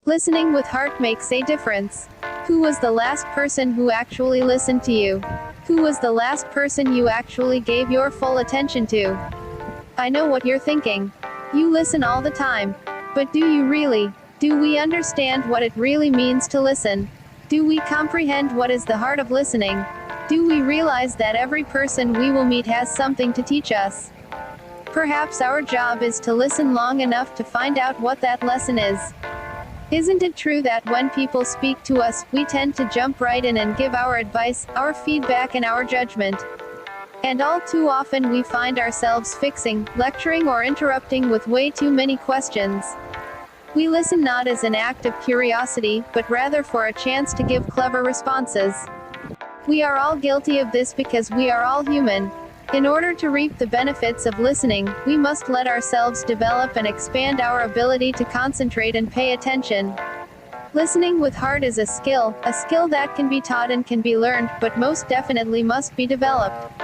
Listening with heart makes a difference. Who was the last person who actually listened to you? Who was the last person you actually gave your full attention to? I know what you're thinking. You listen all the time. But do you really? Do we understand what it really means to listen? Do we comprehend what is the heart of listening? Do we realize that every person we will meet has something to teach us? Perhaps our job is to listen long enough to find out what that lesson is. Isn't it true that when people speak to us, we tend to jump right in and give our advice, our feedback and our judgment? And all too often we find ourselves fixing, lecturing or interrupting with way too many questions. We listen not as an act of curiosity, but rather for a chance to give clever responses. We are all guilty of this because we are all human. In order to reap the benefits of listening, we must let ourselves develop and expand our ability to concentrate and pay attention. Listening with heart is a skill that can be taught and can be learned, but most definitely must be developed.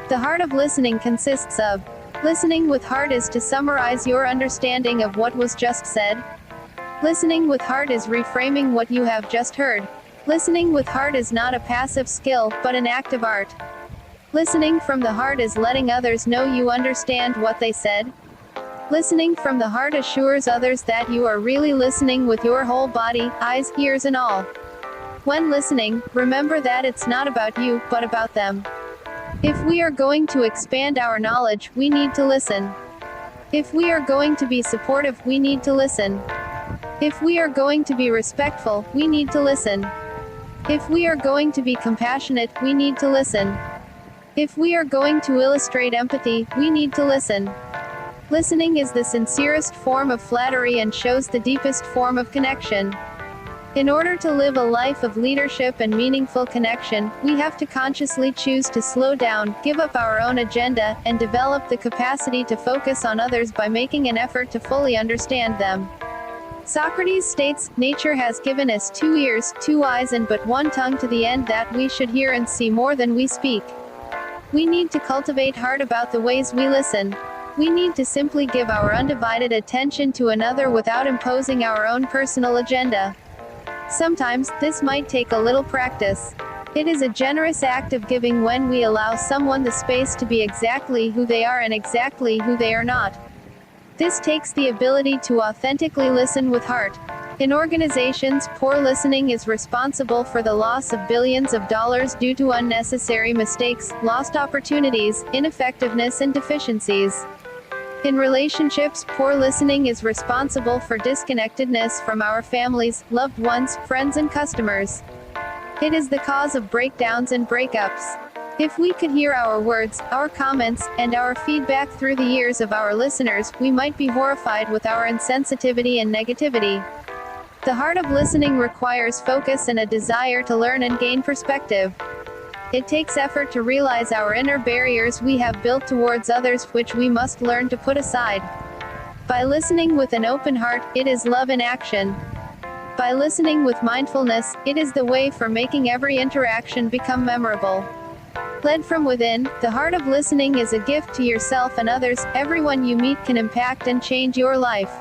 The heart of listening consists of listening with heart is to summarize your understanding of what was just said. Listening with heart is reframing what you have just heard. Listening with heart is not a passive skill, but an active art. Listening from the heart is letting others know you understand what they said. Listening from the heart assures others that you are really listening with your whole body, eyes, ears and all. When listening, remember that it's not about you, but about them. If we are going to expand our knowledge, we need to listen. If we are going to be supportive, we need to listen. If we are going to be respectful, we need to listen. If we are going to be compassionate, we need to listen. If we are going to illustrate empathy, we need to listen. Listening is the sincerest form of flattery and shows the deepest form of connection. In order to live a life of leadership and meaningful connection, we have to consciously choose to slow down, give up our own agenda, and develop the capacity to focus on others by making an effort to fully understand them. Socrates states, "Nature has given us 2 ears, 2 eyes and but 1 tongue to the end that we should hear and see more than we speak." We need to cultivate heart about the ways we listen. We need to simply give our undivided attention to another without imposing our own personal agenda. Sometimes, this might take a little practice. It is a generous act of giving when we allow someone the space to be exactly who they are and exactly who they are not. This takes the ability to authentically listen with heart. In organizations, poor listening is responsible for the loss of billions of dollars due to unnecessary mistakes, lost opportunities, ineffectiveness and deficiencies. In relationships, poor listening is responsible for disconnectedness from our families, loved ones, friends and customers. It is the cause of breakdowns and breakups. If we could hear our words, our comments, and our feedback through the ears of our listeners, we might be horrified with our insensitivity and negativity. The heart of listening requires focus and a desire to learn and gain perspective. It takes effort to realize our inner barriers we have built towards others, which we must learn to put aside. By listening with an open heart, it is love in action. By listening with mindfulness, it is the way for making every interaction become memorable. Led from within, the heart of listening is a gift to yourself and others. Everyone you meet can impact and change your life.